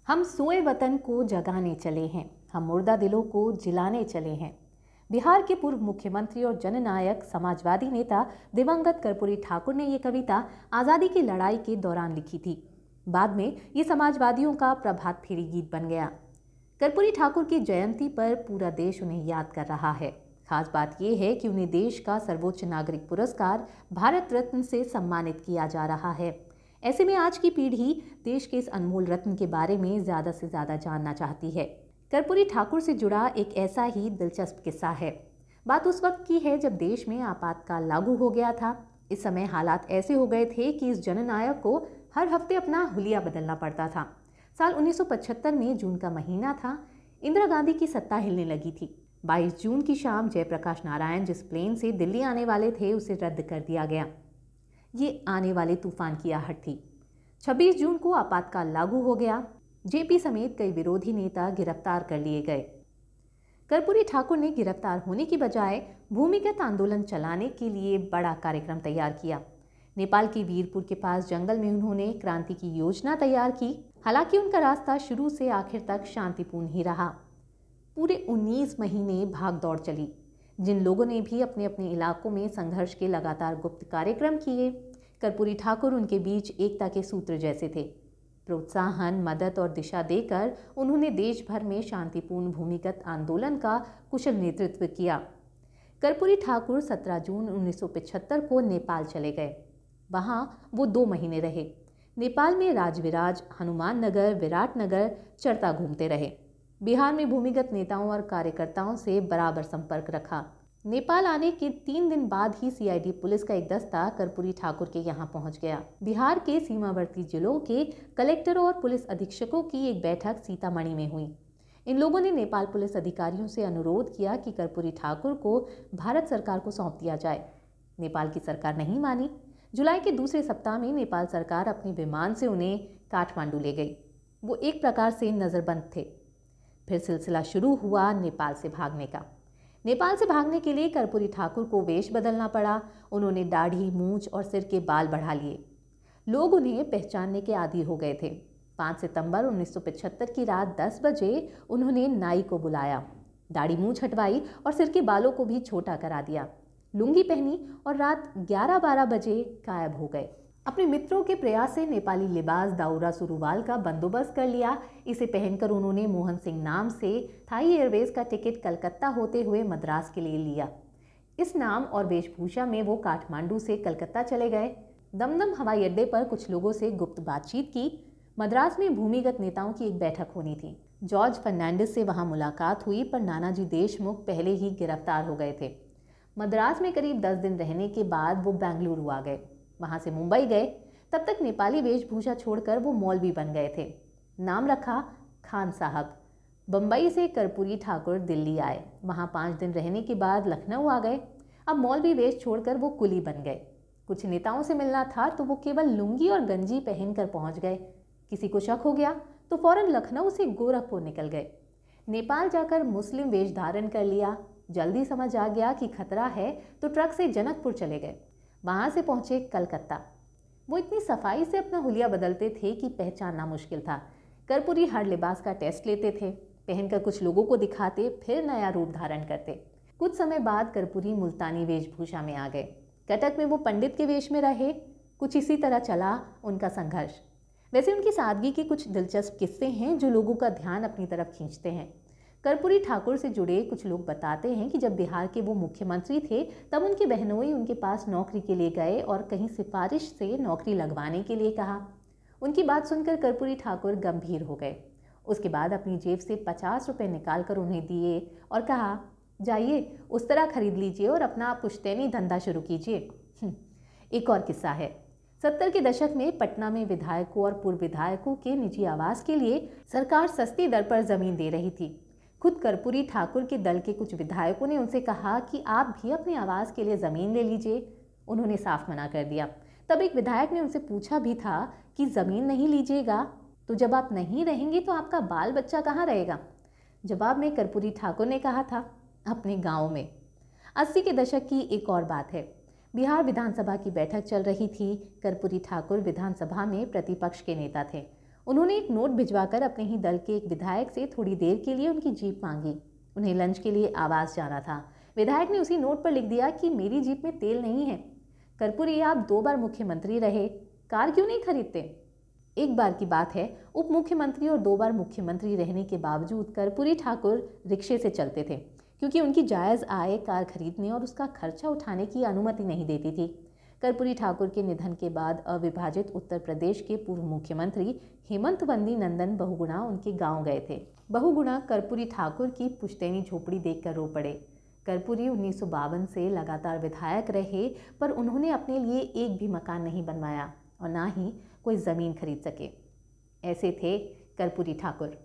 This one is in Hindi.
हम सोए वतन को जगाने चले हैं, हम मुर्दा दिलों को जिलाने चले हैं। बिहार के पूर्व मुख्यमंत्री और जननायक समाजवादी नेता दिवंगत कर्पूरी ठाकुर ने ये कविता आज़ादी की लड़ाई के दौरान लिखी थी। बाद में ये समाजवादियों का प्रभात फेरी गीत बन गया। कर्पूरी ठाकुर की जयंती पर पूरा देश उन्हें याद कर रहा है। खास बात यह है कि उन्हें देश का सर्वोच्च नागरिक पुरस्कार भारत रत्न से सम्मानित किया जा रहा है। ऐसे में आज की पीढ़ी देश के इस अनमोल रत्न के बारे में ज़्यादा से ज़्यादा जानना चाहती है। कर्पूरी ठाकुर से जुड़ा एक ऐसा ही दिलचस्प किस्सा है। बात उस वक्त की है जब देश में आपातकाल लागू हो गया था। इस समय हालात ऐसे हो गए थे कि इस जननायक को हर हफ्ते अपना हुलिया बदलना पड़ता था। साल 1975 में जून का महीना था। इंदिरा गांधी की सत्ता हिलने लगी थी। 22 जून की शाम जयप्रकाश नारायण जिस प्लेन से दिल्ली आने वाले थे उसे रद्द कर दिया गया। ये आने वाले तूफान की आहट थी। 26 जून को आपातकाल लागू हो गया। जेपी समेत कई विरोधी नेता गिरफ्तार कर लिए गए। कर्पूरी ठाकुर ने गिरफ्तार होने की बजाय भूमिगत आंदोलन चलाने के लिए बड़ा कार्यक्रम तैयार किया। नेपाल के वीरपुर के पास जंगल में उन्होंने क्रांति की योजना तैयार की। हालांकि उनका रास्ता शुरू से आखिर तक शांतिपूर्ण ही रहा। पूरे 19 महीने भाग दौड़ चली। जिन लोगों ने भी अपने अपने इलाकों में संघर्ष के लगातार गुप्त कार्यक्रम किए, कर्पूरी ठाकुर उनके बीच एकता के सूत्र जैसे थे। प्रोत्साहन, मदद और दिशा देकर उन्होंने देश भर में शांतिपूर्ण भूमिगत आंदोलन का कुशल नेतृत्व किया। कर्पूरी ठाकुर 17 जून 1975 को नेपाल चले गए। वहाँ वो 2 महीने रहे। नेपाल में राजविराज, हनुमान नगर, विराटनगर, चरता घूमते रहे। बिहार में भूमिगत नेताओं और कार्यकर्ताओं से बराबर संपर्क रखा। नेपाल आने के 3 दिन बाद ही सीआईडी पुलिस का एक दस्ता कर्पूरी ठाकुर के यहाँ पहुंच गया। बिहार के सीमावर्ती जिलों के कलेक्टरों और पुलिस अधीक्षकों की एक बैठक सीतामढ़ी में हुई। इन लोगों ने नेपाल पुलिस अधिकारियों से अनुरोध किया कि कर्पूरी ठाकुर को भारत सरकार को सौंप दिया जाए। नेपाल की सरकार नहीं मानी। जुलाई के दूसरे सप्ताह में नेपाल सरकार अपने विमान से उन्हें काठमांडू ले गई। वो एक प्रकार से नज़रबंद थे। फिर सिलसिला शुरू हुआ नेपाल से भागने का। नेपाल से भागने के लिए कर्पूरी ठाकुर को वेश बदलना पड़ा। उन्होंने दाढ़ी, मूंछ और सिर के बाल बढ़ा लिए। लोग उन्हें पहचानने के आदी हो गए थे। 5 सितंबर 1975 की रात 10 बजे उन्होंने नाई को बुलाया, दाढ़ी मूंछ हटवाई और सिर के बालों को भी छोटा करा दिया, लुंगी पहनी और रात 11-12 बजे गायब हो गए। अपने मित्रों के प्रयास से नेपाली लिबास दाउरा सुरुवाल का बंदोबस्त कर लिया। इसे पहनकर उन्होंने मोहन सिंह नाम से थाई एयरवेज का टिकट कलकत्ता होते हुए मद्रास के लिए लिया। इस नाम और वेशभूषा में वो काठमांडू से कलकत्ता चले गए। दमदम हवाई अड्डे पर कुछ लोगों से गुप्त बातचीत की। मद्रास में भूमिगत नेताओं की एक बैठक होनी थी। जॉर्ज फर्नांडिस से वहाँ मुलाकात हुई, पर नानाजी देशमुख पहले ही गिरफ्तार हो गए थे। मद्रास में करीब 10 दिन रहने के बाद वो बेंगलुरु आ गए। वहाँ से मुंबई गए। तब तक नेपाली वेशभूषा छोड़कर वो मौलवी बन गए थे। नाम रखा खान साहब। बम्बई से कर्पूरी ठाकुर दिल्ली आए। वहाँ 5 दिन रहने के बाद लखनऊ आ गए। अब मौलवी वेश छोड़कर वो कुली बन गए। कुछ नेताओं से मिलना था तो वो केवल लुंगी और गंजी पहनकर पहुँच गए। किसी को शक हो गया तो फौरन लखनऊ से गोरखपुर निकल गए। नेपाल जाकर मुस्लिम वेश धारण कर लिया। जल्दी समझ आ गया कि खतरा है तो ट्रक से जनकपुर चले गए। वहाँ से पहुँचे कलकत्ता। वो इतनी सफाई से अपना हुलिया बदलते थे कि पहचानना मुश्किल था। कर्पूरी हर लिबास का टेस्ट लेते थे, पहनकर कुछ लोगों को दिखाते, फिर नया रूप धारण करते। कुछ समय बाद कर्पूरी मुल्तानी वेशभूषा में आ गए। कटक में वो पंडित के वेश में रहे। कुछ इसी तरह चला उनका संघर्ष। वैसे उनकी सादगी के कुछ दिलचस्प किस्से हैं जो लोगों का ध्यान अपनी तरफ खींचते हैं। कर्पूरी ठाकुर से जुड़े कुछ लोग बताते हैं कि जब बिहार के वो मुख्यमंत्री थे तब उनके बहनोई उनके पास नौकरी के लिए गए और कहीं सिफारिश से नौकरी लगवाने के लिए कहा। उनकी बात सुनकर कर्पूरी ठाकुर गंभीर हो गए। उसके बाद अपनी जेब से 50 रुपये निकाल कर उन्हें दिए और कहा, जाइए उस तरह खरीद लीजिए और अपना पुश्तैनी धंधा शुरू कीजिए। एक और किस्सा है। 70 के दशक में पटना में विधायकों और पूर्व विधायकों के निजी आवास के लिए सरकार सस्ती दर पर जमीन दे रही थी। खुद कर्पूरी ठाकुर के दल के कुछ विधायकों ने उनसे कहा कि आप भी अपने आवास के लिए ज़मीन ले लीजिए। उन्होंने साफ मना कर दिया। तब एक विधायक ने उनसे पूछा भी था कि ज़मीन नहीं लीजिएगा तो जब आप नहीं रहेंगे तो आपका बाल बच्चा कहाँ रहेगा। जवाब में कर्पूरी ठाकुर ने कहा था, अपने गाँव में। 80 के दशक की एक और बात है। बिहार विधानसभा की बैठक चल रही थी। कर्पूरी ठाकुर विधानसभा में प्रतिपक्ष के नेता थे। उन्होंने एक नोट भिजवाकर अपने ही दल के एक विधायक से थोड़ी देर के लिए उनकी जीप मांगी। उन्हें लंच के लिए आवास जाना था। विधायक ने उसी नोट पर लिख दिया कि मेरी जीप में तेल नहीं है। कर्पूरी, आप 2 बार मुख्यमंत्री रहे, कार क्यों नहीं खरीदते? एक बार की बात है, उप मुख्यमंत्री और 2 बार मुख्यमंत्री रहने के बावजूद कर्पूरी ठाकुर रिक्शे से चलते थे, क्योंकि उनकी जायज़ आय कार खरीदने और उसका खर्चा उठाने की अनुमति नहीं देती थी। कर्पूरी ठाकुर के निधन के बाद अविभाजित उत्तर प्रदेश के पूर्व मुख्यमंत्री हेमंतवती नंदन बहुगुणा उनके गांव गए थे। बहुगुणा कर्पूरी ठाकुर की पुश्तैनी झोपड़ी देखकर रो पड़े। कर्पूरी 1952 से लगातार विधायक रहे, पर उन्होंने अपने लिए एक भी मकान नहीं बनवाया और ना ही कोई ज़मीन खरीद सके। ऐसे थे कर्पूरी ठाकुर।